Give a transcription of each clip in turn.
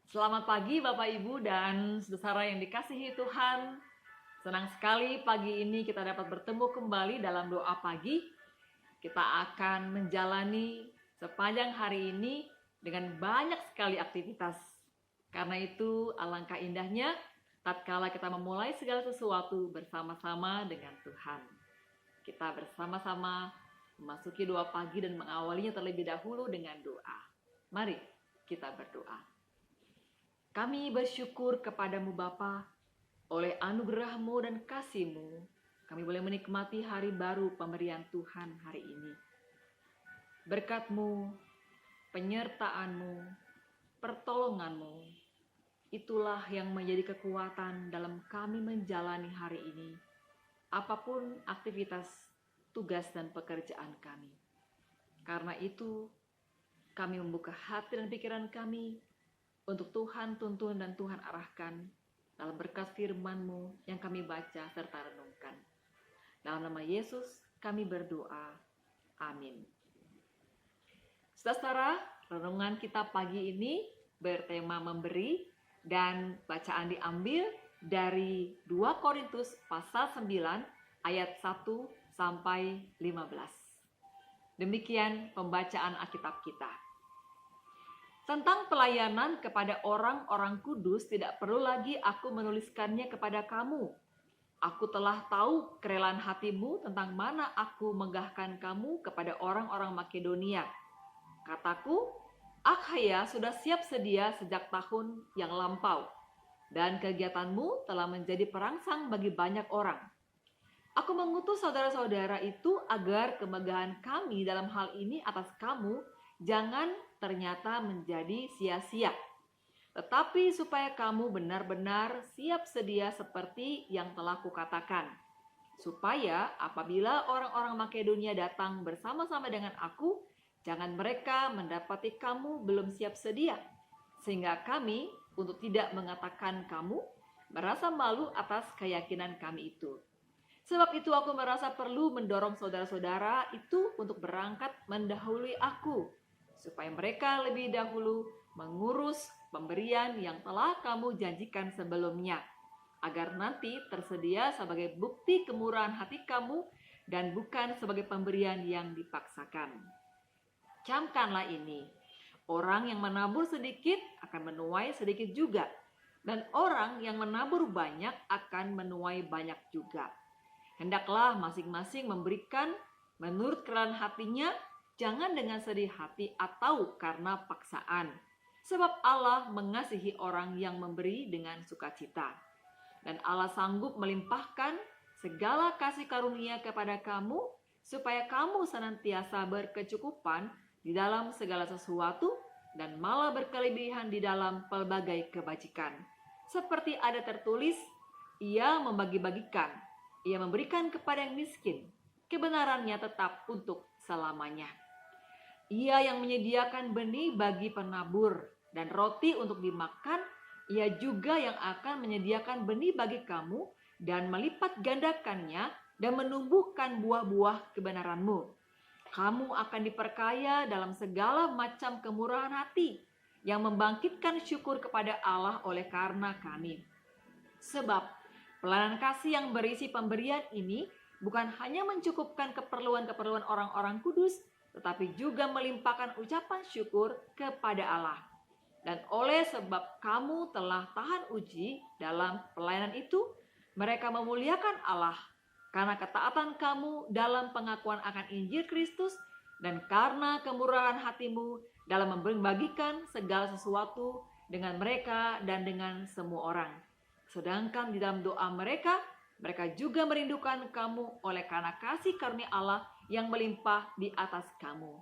Selamat pagi Bapak Ibu dan saudara yang dikasihi Tuhan. Senang sekali pagi ini kita dapat bertemu kembali dalam doa pagi. Kita akan menjalani sepanjang hari ini dengan banyak sekali aktivitas. Karena itu alangkah indahnya tatkala kita memulai segala sesuatu bersama-sama dengan Tuhan. Kita bersama-sama memasuki doa pagi dan mengawalinya terlebih dahulu dengan doa. Mari kita berdoa. Kami bersyukur kepadamu Bapa, oleh anugerah-Mu dan kasih-Mu, kami boleh menikmati hari baru pemberian Tuhan hari ini. Berkat-Mu, penyertaan-Mu, pertolongan-Mu, itulah yang menjadi kekuatan dalam kami menjalani hari ini, apapun aktivitas, tugas dan pekerjaan kami. Karena itu, kami membuka hati dan pikiran kami untuk Tuhan tuntun dan Tuhan arahkan dalam berkat firman-Mu yang kami baca serta renungkan. Dalam nama Yesus kami berdoa. Amin. Saudara, renungan kita pagi ini bertema memberi dan bacaan diambil dari 2 Korintus pasal 9 ayat 1 sampai 15. Demikian pembacaan Alkitab kita. Tentang pelayanan kepada orang-orang kudus tidak perlu lagi aku menuliskannya kepada kamu. Aku telah tahu kerelaan hatimu tentang mana aku menggahkan kamu kepada orang-orang Makedonia. Kataku, Akhaya sudah siap sedia sejak tahun yang lampau, dan kegiatanmu telah menjadi perangsang bagi banyak orang. Aku mengutus saudara-saudara itu agar kemegahan kami dalam hal ini atas kamu jangan ternyata menjadi sia-sia, tetapi supaya kamu benar-benar siap sedia seperti yang telah kukatakan, supaya apabila orang-orang Makedonia datang bersama-sama dengan aku, jangan mereka mendapati kamu belum siap sedia, sehingga kami untuk tidak mengatakan kamu merasa malu atas keyakinan kami itu. Sebab itu aku merasa perlu mendorong saudara-saudara itu untuk berangkat mendahului aku, supaya mereka lebih dahulu mengurus pemberian yang telah kamu janjikan sebelumnya, agar nanti tersedia sebagai bukti kemurahan hati kamu dan bukan sebagai pemberian yang dipaksakan. Camkanlah ini, orang yang menabur sedikit akan menuai sedikit juga, dan orang yang menabur banyak akan menuai banyak juga. Hendaklah masing-masing memberikan menurut kerelaan hatinya, jangan dengan sedih hati atau karena paksaan. Sebab Allah mengasihi orang yang memberi dengan sukacita. Dan Allah sanggup melimpahkan segala kasih karunia kepada kamu, supaya kamu senantiasa berkecukupan di dalam segala sesuatu, dan malah berkelebihan di dalam pelbagai kebajikan. Seperti ada tertulis, Ia membagi-bagikan, Ia memberikan kepada yang miskin, kebenarannya tetap untuk selamanya. Ia yang menyediakan benih bagi penabur dan roti untuk dimakan, Ia juga yang akan menyediakan benih bagi kamu dan melipat gandakannya dan menumbuhkan buah-buah kebenaranmu. Kamu akan diperkaya dalam segala macam kemurahan hati yang membangkitkan syukur kepada Allah oleh karena kami. Sebab pelayanan kasih yang berisi pemberian ini bukan hanya mencukupkan keperluan-keperluan orang-orang kudus, tetapi juga melimpahkan ucapan syukur kepada Allah. Dan oleh sebab kamu telah tahan uji dalam pelayanan itu, mereka memuliakan Allah karena ketaatan kamu dalam pengakuan akan Injil Kristus dan karena kemurahan hatimu dalam membagikan segala sesuatu dengan mereka dan dengan semua orang. Sedangkan di dalam doa mereka juga merindukan kamu oleh karena kasih karunia Allah yang melimpah di atas kamu.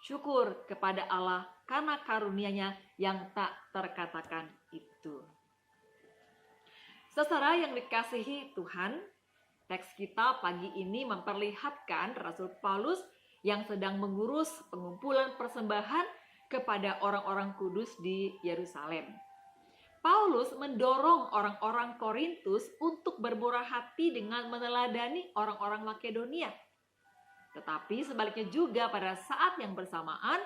Syukur kepada Allah karena karunia-Nya yang tak terkatakan itu. Saudara yang dikasihi Tuhan, teks kita pagi ini memperlihatkan Rasul Paulus yang sedang mengurus pengumpulan persembahan kepada orang-orang kudus di Yerusalem. Paulus mendorong orang-orang Korintus untuk bermurah hati dengan meneladani orang-orang Makedonia. Tetapi sebaliknya juga pada saat yang bersamaan,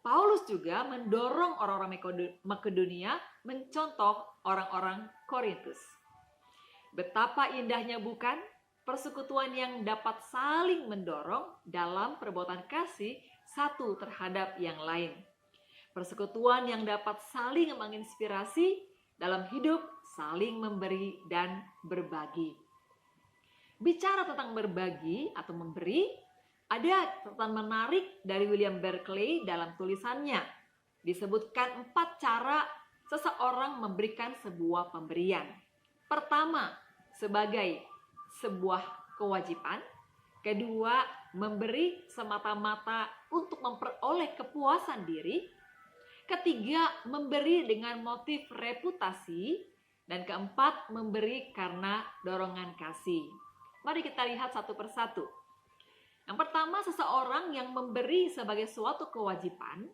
Paulus juga mendorong orang-orang Makedonia mencontoh orang-orang Korintus. Betapa indahnya bukan persekutuan yang dapat saling mendorong dalam perbuatan kasih satu terhadap yang lain. Persekutuan yang dapat saling menginspirasi dalam hidup, saling memberi dan berbagi. Bicara tentang berbagi atau memberi, ada catatan menarik dari William Barclay dalam tulisannya. Disebutkan 4 cara seseorang memberikan sebuah pemberian. Pertama, sebagai sebuah kewajiban. Kedua, memberi semata-mata untuk memperoleh kepuasan diri. Ketiga, memberi dengan motif reputasi. Dan keempat, memberi karena dorongan kasih. Mari kita lihat satu persatu. Yang pertama, seseorang yang memberi sebagai suatu kewajiban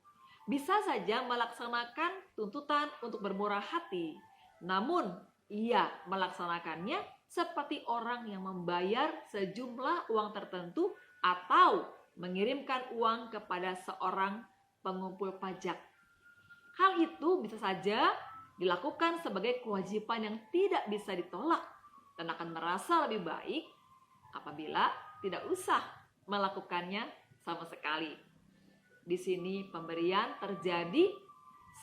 bisa saja melaksanakan tuntutan untuk bermurah hati. Namun, ia melaksanakannya seperti orang yang membayar sejumlah uang tertentu atau mengirimkan uang kepada seorang pengumpul pajak. Hal itu bisa saja dilakukan sebagai kewajiban yang tidak bisa ditolak dan akan merasa lebih baik apabila tidak usah melakukannya sama sekali. Di sini pemberian terjadi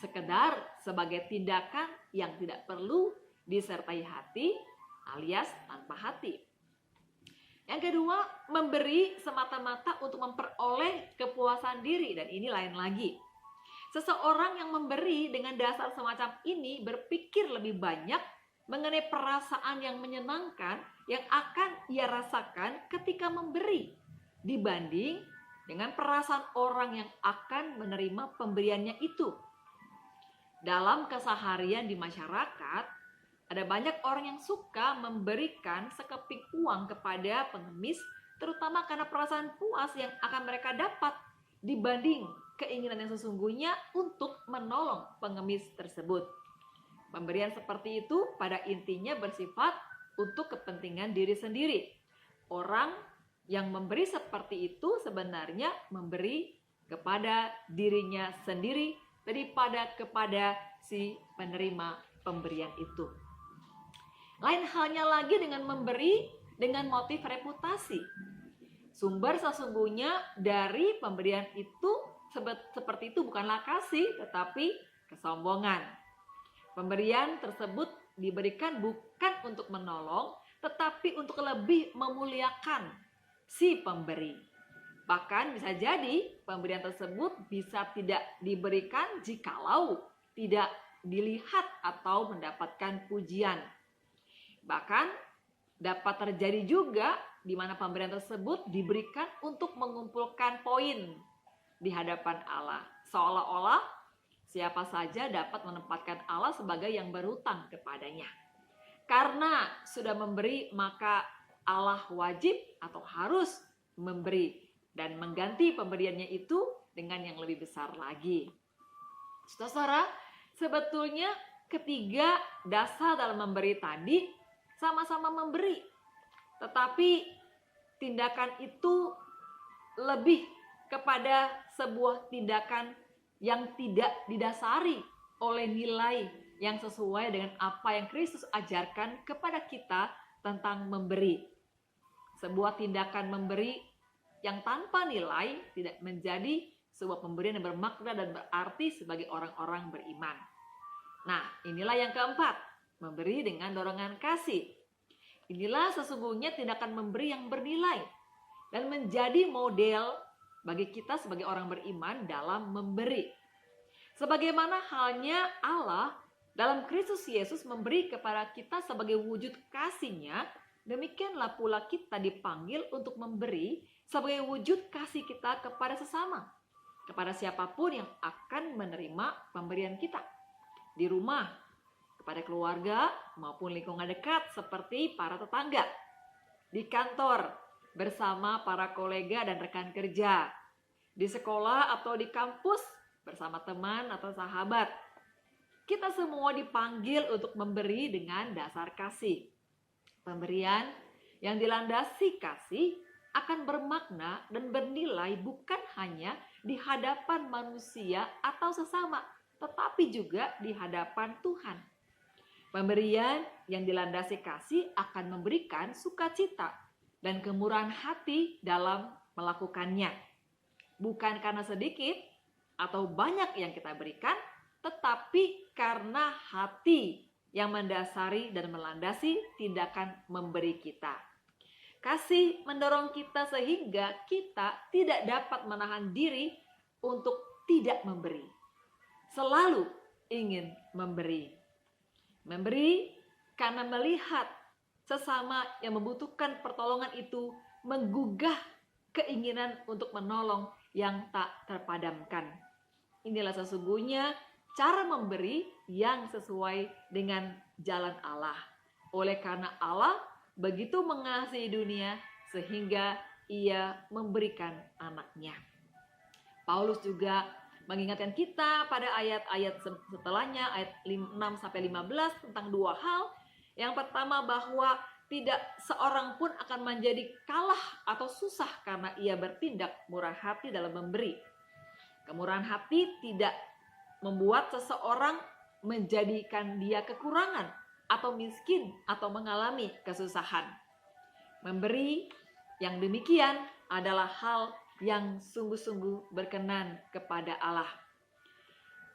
sekedar sebagai tindakan yang tidak perlu disertai hati alias tanpa hati. Yang kedua, memberi semata-mata untuk memperoleh kepuasan diri, dan ini lain lagi. Seseorang yang memberi dengan dasar semacam ini berpikir lebih banyak mengenai perasaan yang menyenangkan yang akan ia rasakan ketika memberi dibanding dengan perasaan orang yang akan menerima pemberiannya itu. Dalam keseharian di masyarakat, ada banyak orang yang suka memberikan sekeping uang kepada pengemis, terutama karena perasaan puas yang akan mereka dapat dibanding keinginan yang sesungguhnya untuk menolong pengemis tersebut. Pemberian seperti itu pada intinya bersifat untuk kepentingan diri sendiri. Orang yang memberi seperti itu sebenarnya memberi kepada dirinya sendiri daripada kepada si penerima pemberian itu. Lain halnya lagi dengan memberi dengan motif reputasi. Sumber sesungguhnya dari pemberian itu seperti itu bukanlah kasih, tetapi kesombongan. Pemberian tersebut diberikan bukan untuk menolong, tetapi untuk lebih memuliakan si pemberi. Bahkan bisa jadi pemberian tersebut bisa tidak diberikan jikalau tidak dilihat atau mendapatkan pujian. Bahkan dapat terjadi juga di mana pemberian tersebut diberikan untuk mengumpulkan poin di hadapan Allah. Seolah-olah siapa saja dapat menempatkan Allah sebagai yang berhutang kepadanya. Karena sudah memberi, maka Allah wajib atau harus memberi dan mengganti pemberiannya itu dengan yang lebih besar lagi. Saudara, sebetulnya ketiga dasar dalam memberi tadi sama-sama memberi. Tetapi tindakan itu lebih kepada sebuah tindakan yang tidak didasari oleh nilai yang sesuai dengan apa yang Kristus ajarkan kepada kita tentang memberi. Sebuah tindakan memberi yang tanpa nilai tidak menjadi sebuah pemberian yang bermakna dan berarti sebagai orang-orang beriman. Nah, inilah yang keempat, memberi dengan dorongan kasih. Inilah sesungguhnya tindakan memberi yang bernilai dan menjadi model bagi kita sebagai orang beriman dalam memberi. Sebagaimana halnya Allah dalam Kristus Yesus memberi kepada kita sebagai wujud kasih-Nya, demikianlah pula kita dipanggil untuk memberi sebagai wujud kasih kita kepada sesama, kepada siapapun yang akan menerima pemberian kita. Di rumah, kepada keluarga maupun lingkungan dekat seperti para tetangga. Di kantor, bersama para kolega dan rekan kerja. Di sekolah atau di kampus, bersama teman atau sahabat. Kita semua dipanggil untuk memberi dengan dasar kasih. Pemberian yang dilandasi kasih akan bermakna dan bernilai bukan hanya di hadapan manusia atau sesama, tetapi juga di hadapan Tuhan. Pemberian yang dilandasi kasih akan memberikan sukacita dan kemurahan hati dalam melakukannya. Bukan karena sedikit atau banyak yang kita berikan, tetapi karena hati yang mendasari dan melandasi tindakan memberi kita. Kasih mendorong kita sehingga kita tidak dapat menahan diri untuk tidak memberi. Selalu ingin memberi. Memberi karena melihat sesama yang membutuhkan pertolongan itu menggugah keinginan untuk menolong yang tak terpadamkan. Inilah sesungguhnya cara memberi yang sesuai dengan jalan Allah. Oleh karena Allah begitu mengasihi dunia sehingga ia memberikan anaknya. Paulus juga mengingatkan kita pada ayat-ayat setelahnya, ayat 6-15 tentang dua hal. Yang pertama bahwa tidak seorang pun akan menjadi kalah atau susah karena ia bertindak murah hati dalam memberi. Kemurahan hati tidak membuat seseorang menjadikan dia kekurangan atau miskin atau mengalami kesusahan. Memberi yang demikian adalah hal yang sungguh-sungguh berkenan kepada Allah.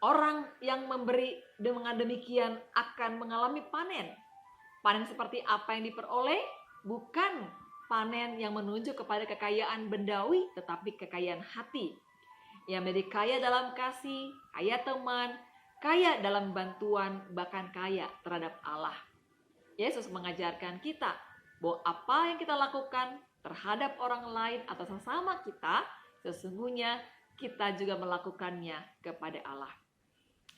Orang yang memberi dengan demikian akan mengalami panen. Panen seperti apa yang diperoleh? Bukan panen yang menunjuk kepada kekayaan bendawi, tetapi kekayaan hati. Yang menjadi kaya dalam kasih, kaya teman, kaya dalam bantuan, bahkan kaya terhadap Allah. Yesus mengajarkan kita bahwa apa yang kita lakukan terhadap orang lain atau sesama kita, sesungguhnya kita juga melakukannya kepada Allah.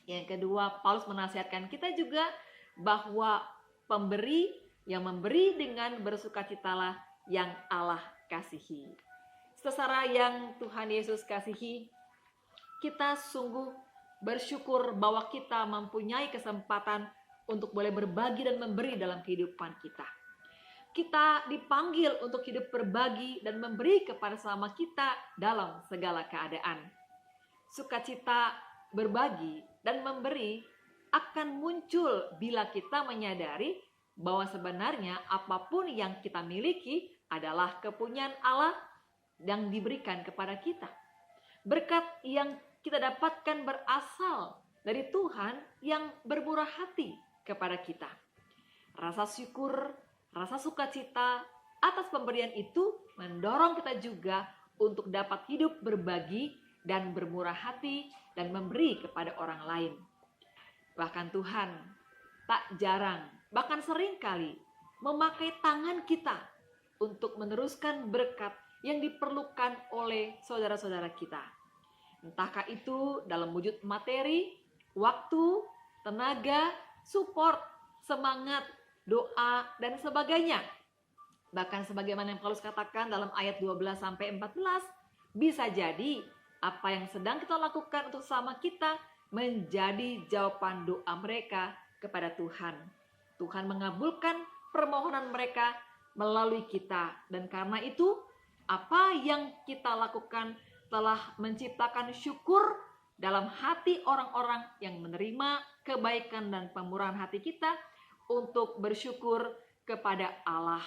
Yang kedua, Paulus menasihatkan kita juga bahwa pemberi yang memberi dengan bersukacitalah yang Allah kasihi. Saudara yang Tuhan Yesus kasihi, kita sungguh bersyukur bahwa kita mempunyai kesempatan untuk boleh berbagi dan memberi dalam kehidupan kita. Kita dipanggil untuk hidup berbagi dan memberi kepada sesama kita dalam segala keadaan. Sukacita berbagi dan memberi akan muncul bila kita menyadari bahwa sebenarnya apapun yang kita miliki adalah kepunyaan Allah yang diberikan kepada kita. Berkat yang kita dapatkan berasal dari Tuhan yang bermurah hati kepada kita. Rasa syukur, rasa sukacita atas pemberian itu mendorong kita juga untuk dapat hidup berbagi dan bermurah hati dan memberi kepada orang lain. Bahkan Tuhan tak jarang, bahkan sering kali memakai tangan kita untuk meneruskan berkat yang diperlukan oleh saudara-saudara kita. Entahkah itu dalam wujud materi, waktu, tenaga, support, semangat, doa, dan sebagainya. Bahkan sebagaimana yang Paulus katakan dalam ayat 12-14, bisa jadi apa yang sedang kita lakukan untuk sesama kita menjadi jawaban doa mereka kepada Tuhan. Tuhan mengabulkan permohonan mereka melalui kita. Dan karena itu, apa yang kita lakukan telah menciptakan syukur dalam hati orang-orang yang menerima kebaikan dan pemurahan hati kita untuk bersyukur kepada Allah.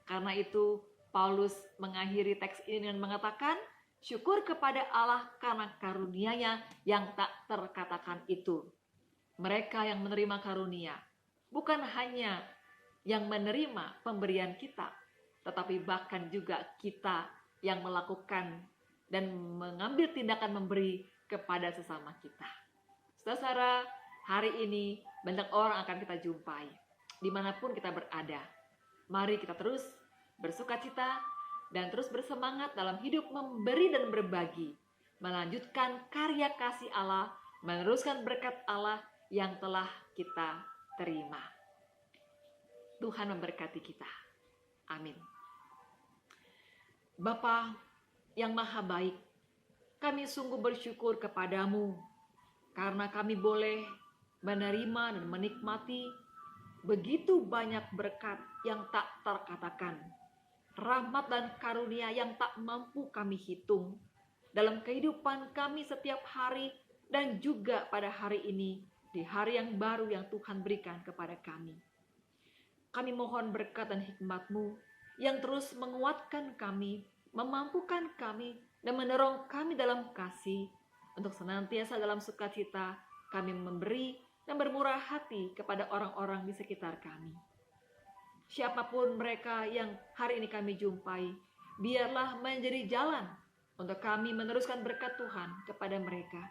Karena itu Paulus mengakhiri teks ini dengan mengatakan, syukur kepada Allah karena karunia-Nya yang tak terkatakan itu. Mereka yang menerima karunia bukan hanya yang menerima pemberian kita, tetapi bahkan juga kita yang melakukan dan mengambil tindakan memberi kepada sesama kita. Saudara, hari ini banyak orang akan kita jumpai dimanapun kita berada. Mari kita terus bersukacita dan terus bersemangat dalam hidup memberi dan berbagi, melanjutkan karya kasih Allah, meneruskan berkat Allah yang telah kita terima. Tuhan memberkati kita. Amin. Bapa yang maha baik, kami sungguh bersyukur kepadamu karena kami boleh menerima dan menikmati begitu banyak berkat yang tak terkatakan. rahmat dan karunia yang tak mampu kami hitung dalam kehidupan kami setiap hari dan juga pada hari ini, di hari yang baru yang Tuhan berikan kepada kami. Kami mohon berkat dan hikmat-Mu yang terus menguatkan kami, memampukan kami, dan mendorong kami dalam kasih untuk senantiasa dalam sukacita kami memberi dan bermurah hati kepada orang-orang di sekitar kami. Siapapun mereka yang hari ini kami jumpai, biarlah menjadi jalan untuk kami meneruskan berkat Tuhan kepada mereka,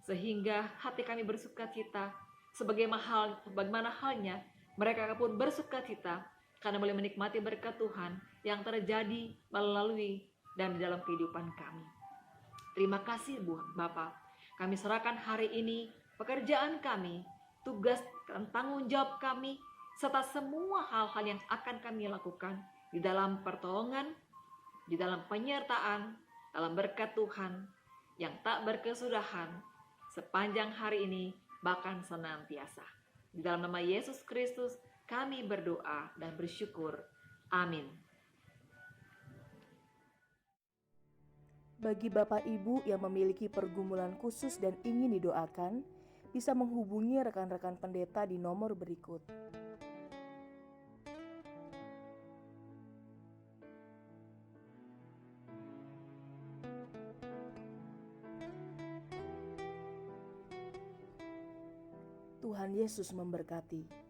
sehingga hati kami bersukacita sebagaimana halnya mereka pun bersukacita karena boleh menikmati berkat Tuhan yang terjadi melalui dan di dalam kehidupan kami. Terima kasih Bapa. Kami serahkan hari ini pekerjaan kami, tugas dan tanggung jawab kami, serta semua hal-hal yang akan kami lakukan di dalam pertolongan, di dalam penyertaan, dalam berkat Tuhan yang tak berkesudahan sepanjang hari ini bahkan senantiasa. Di dalam nama Yesus Kristus kami berdoa dan bersyukur. Amin. Bagi Bapak Ibu yang memiliki pergumulan khusus dan ingin didoakan, bisa menghubungi rekan-rekan pendeta di nomor berikut. Tuhan Yesus memberkati.